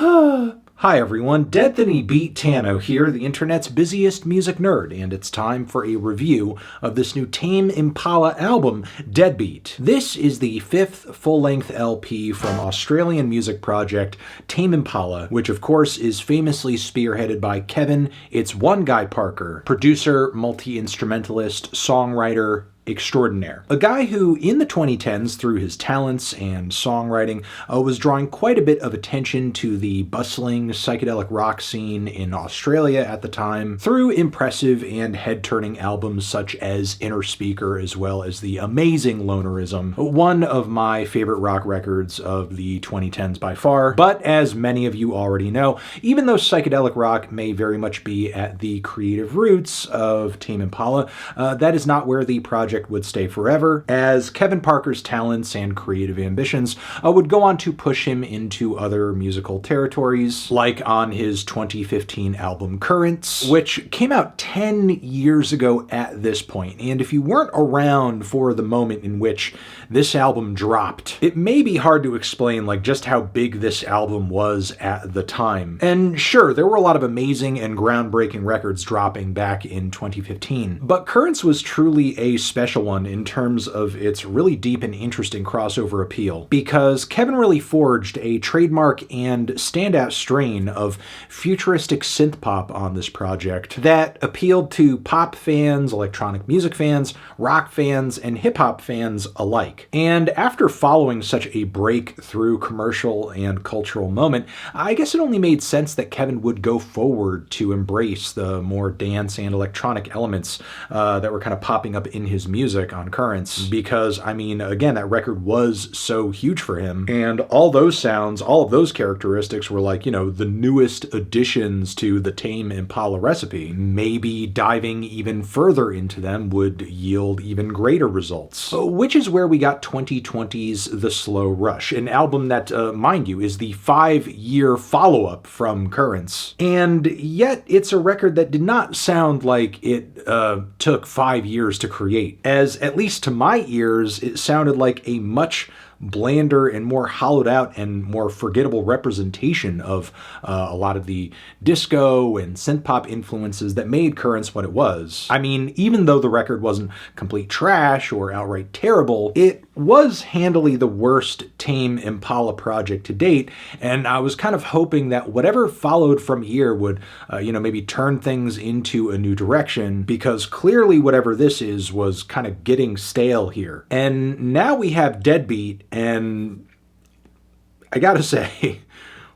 Hi everyone, Deadbeat Tano here, the internet's busiest music nerd, and it's time for a review of this new Tame Impala album, Deadbeat. This is the fifth full-length LP from Australian music project Tame Impala, which of course is famously spearheaded by Kevin "It's One Guy" Parker, producer, multi-instrumentalist, songwriter, extraordinaire. A guy who, in the 2010s, through his talents and songwriting, was drawing quite a bit of attention to the bustling psychedelic rock scene in Australia at the time, through impressive and head-turning albums such as Inner Speaker, as well as the amazing Lonerism, one of my favorite rock records of the 2010s by far. But as many of you already know, even though psychedelic rock may very much be at the creative roots of Tame Impala, that is not where the project would stay forever, as Kevin Parker's talents and creative ambitions would go on to push him into other musical territories, like on his 2015 album Currents, which came out 10 years ago at this point. And if you weren't around for the moment in which this album dropped, it may be hard to explain just how big this album was at the time. And sure, there were a lot of amazing and groundbreaking records dropping back in 2015, but Currents was truly a special one in terms of its really deep and interesting crossover appeal, because Kevin really forged a trademark and standout strain of futuristic synth pop on this project that appealed to pop fans, electronic music fans, rock fans, and hip-hop fans alike. And after following such a breakthrough commercial and cultural moment, I guess it only made sense that Kevin would go forward to embrace the more dance and electronic elements that were kind of popping up in his music on Currents, because, I mean, again, that record was so huge for him, and all those sounds, all of those characteristics were the newest additions to the Tame Impala recipe. Maybe diving even further into them would yield even greater results. Which is where we got 2020's The Slow Rush, an album that, mind you, is the 5-year follow-up from Currents. And yet, it's a record that did not sound like it took 5 years to create, as at least to my ears, it sounded like a much blander and more hollowed out and more forgettable representation of a lot of the disco and synth pop influences that made Currents what it was. I mean, even though the record wasn't complete trash or outright terrible, it was handily the worst Tame Impala project to date, and I was kind of hoping that whatever followed from here would, maybe turn things into a new direction, because clearly whatever this is was kind of getting stale here. And now we have Deadbeat, and I gotta say,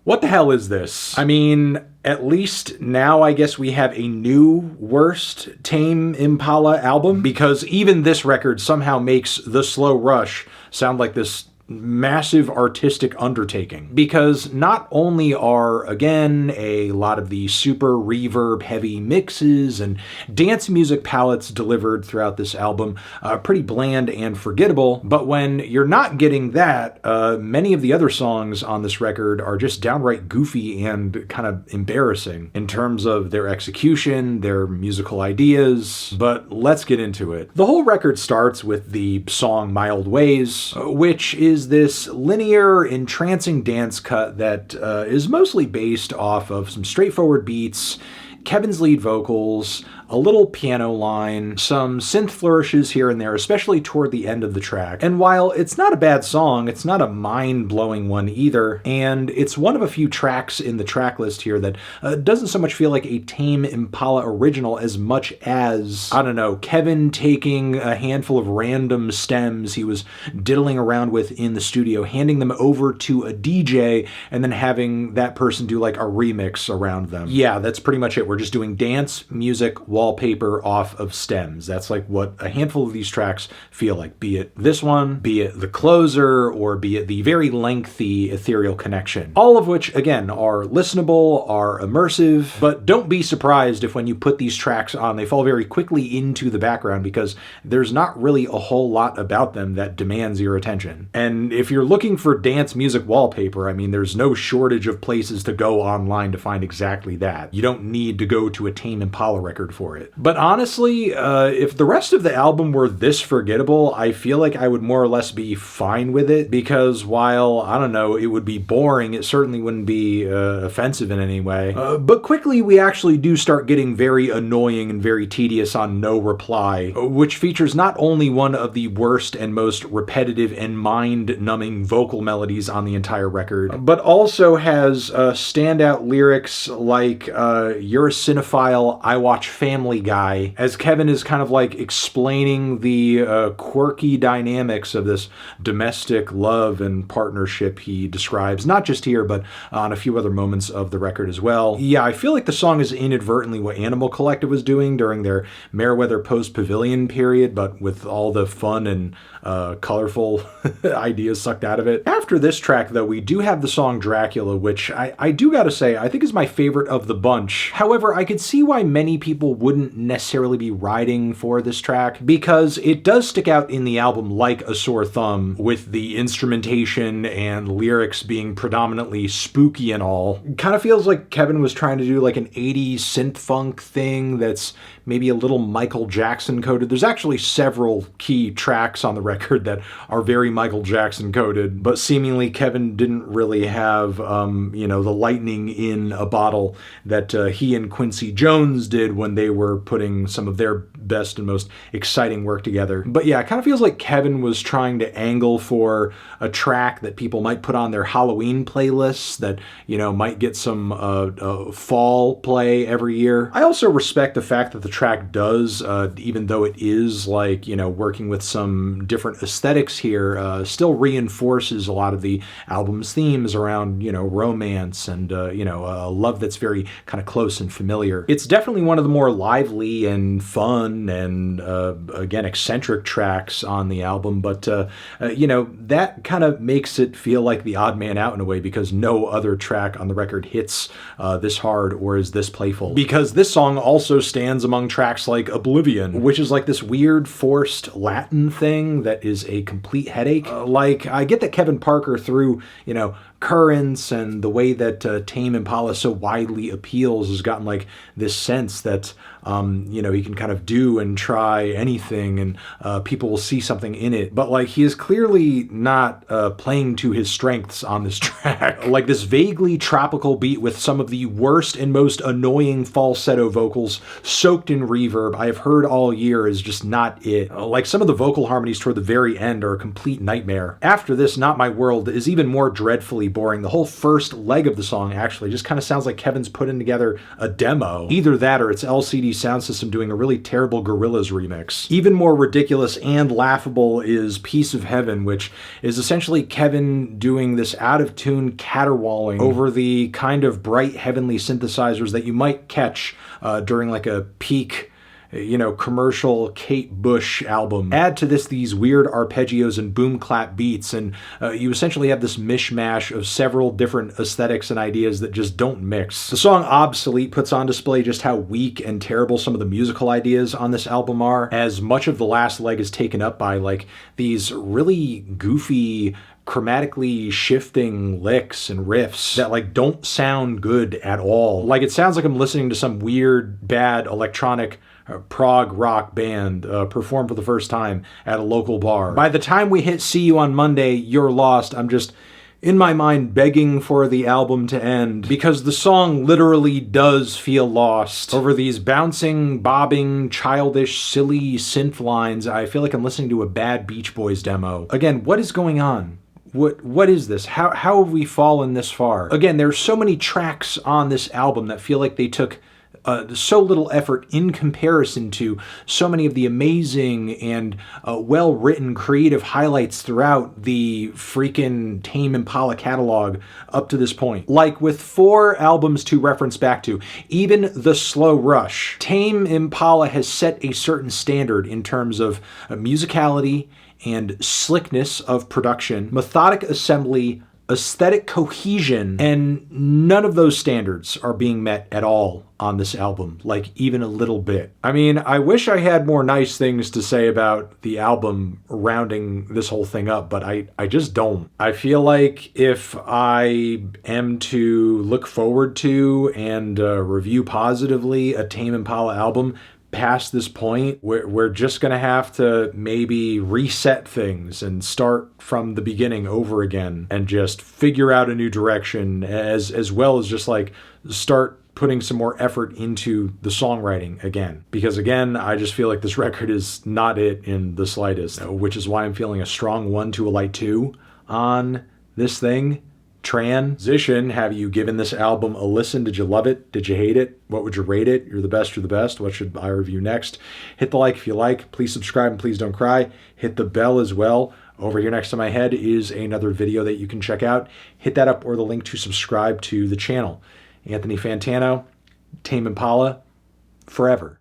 what the hell is this? I mean, at least now I guess we have a new worst Tame Impala album, because even this record somehow makes The Slow Rush sound like this massive artistic undertaking, because not only are, again, a lot of the super reverb heavy mixes and dance music palettes delivered throughout this album pretty bland and forgettable, but when you're not getting that, many of the other songs on this record are just downright goofy and kind of embarrassing in terms of their execution, their musical ideas. But let's get into it. The whole record starts with the song My Old Ways, which is this linear, entrancing dance cut that is mostly based off of some straightforward beats, Kevin's lead vocals, a little piano line, some synth flourishes here and there, especially toward the end of the track. And while it's not a bad song, it's not a mind-blowing one either, and it's one of a few tracks in the track list here that doesn't so much feel like a Tame Impala original as much as, I don't know, Kevin taking a handful of random stems he was diddling around with in the studio, handing them over to a DJ, and then having that person do a remix around them. Yeah, that's pretty much it. We're just doing dance, music, wallpaper off of stems. That's what a handful of these tracks feel like, be it this one, be it The Closer, or be it the very lengthy Ethereal Connection. All of which, again, are listenable, are immersive, but don't be surprised if when you put these tracks on, they fall very quickly into the background, because there's not really a whole lot about them that demands your attention. And if you're looking for dance music wallpaper, I mean, there's no shortage of places to go online to find exactly that. You don't need to go to a Tame Impala record for for it. But honestly, if the rest of the album were this forgettable, I feel like I would more or less be fine with it, because while, I don't know, it would be boring, it certainly wouldn't be offensive in any way. But quickly we actually do start getting very annoying and very tedious on No Reply, which features not only one of the worst and most repetitive and mind-numbing vocal melodies on the entire record, but also has standout lyrics like, "You're a cinephile, I watch Family Guy," as Kevin is kind of like explaining the quirky dynamics of this domestic love and partnership he describes, not just here, but on a few other moments of the record as well. Yeah, I feel like the song is inadvertently what Animal Collective was doing during their Meriwether Post-Pavilion period, but with all the fun and colorful ideas sucked out of it. After this track, though, we do have the song Dracula, which I do gotta say, I think is my favorite of the bunch. However, I could see why many people wouldn't necessarily be riding for this track, because it does stick out in the album like a sore thumb, with the instrumentation and lyrics being predominantly spooky and all. It kind of feels like Kevin was trying to do like an 80s synth funk thing that's maybe a little Michael Jackson coded. There's actually several key tracks on the record that are very Michael Jackson coded, but seemingly Kevin didn't really have, you know, the lightning in a bottle that he and Quincy Jones did when they were putting some of their best and most exciting work together. But yeah, it kind of feels like Kevin was trying to angle for a track that people might put on their Halloween playlists that, you know, might get some fall play every year. I also respect the fact that the track does, even though it is like, you know, working with some different aesthetics here, still reinforces a lot of the album's themes around, you know, romance and, you know, love that's very kind of close and familiar. It's definitely one of the more lively and fun and, again, eccentric tracks on the album, but, you know, that kind of makes it feel like the odd man out in a way, because no other track on the record hits this hard or is this playful. Because this song also stands among tracks like Oblivion, which is like this weird forced Latin thing that is a complete headache. Like, I get that Kevin Parker, through, you know, Currents and the way that Tame Impala so widely appeals, has gotten like this sense that, you know, he can kind of do and try anything and people will see something in it. But like, he is clearly not playing to his strengths on this track. Like, this vaguely tropical beat with some of the worst and most annoying falsetto vocals soaked in reverb I have heard all year is just not it. Like, some of the vocal harmonies toward the very end are a complete nightmare. After this, Not My World is even more dreadfully boring. The whole first leg of the song actually just kind of sounds like Kevin's putting together a demo. Either that or it's LCD Sound System doing a really terrible Gorillaz remix. Even more ridiculous and laughable is Piece of Heaven, which is essentially Kevin doing this out-of-tune caterwauling over the kind of bright heavenly synthesizers that you might catch during like a peak, you know, commercial Kate Bush album. Add to this these weird arpeggios and boom clap beats, and you essentially have this mishmash of several different aesthetics and ideas that just don't mix. The song Obsolete puts on display just how weak and terrible some of the musical ideas on this album are, as much of the last leg is taken up by like these really goofy, chromatically shifting licks and riffs that like don't sound good at all. Like, it sounds like I'm listening to some weird, bad electronic prog rock band perform for the first time at a local bar. By the time we hit See You on Monday, You're Lost, I'm just, in my mind, begging for the album to end, because the song literally does feel lost. Over these bouncing, bobbing, childish, silly synth lines, I feel like I'm listening to a bad Beach Boys demo. Again, what is going on? What is this? How have we fallen this far? Again, there's so many tracks on this album that feel like they took so little effort in comparison to so many of the amazing and well-written creative highlights throughout the freaking Tame Impala catalog up to this point. Like, with 4 albums to reference back to, even The Slow Rush, Tame Impala has set a certain standard in terms of musicality and slickness of production, methodic assembly, aesthetic cohesion, and none of those standards are being met at all on this album, like even a little bit. I mean, I wish I had more nice things to say about the album rounding this whole thing up, but I just don't. I feel like if I am to look forward to and review positively a Tame Impala album, past this point, we're just gonna have to maybe reset things and start from the beginning over again and just figure out a new direction, as well as just like start putting some more effort into the songwriting again. Because again, I just feel like this record is not it in the slightest, which is why I'm feeling a strong 1 to a light 2 on this thing. Transition. Have you given this album a listen? Did you love it? Did you hate it? What would you rate it? You're the best. You're the best. What should I review next? Hit the like if you like. Please subscribe and please don't cry. Hit the bell as well. Over here next to my head is another video that you can check out. Hit that up or the link to subscribe to the channel. Anthony Fantano, Tame Impala, forever.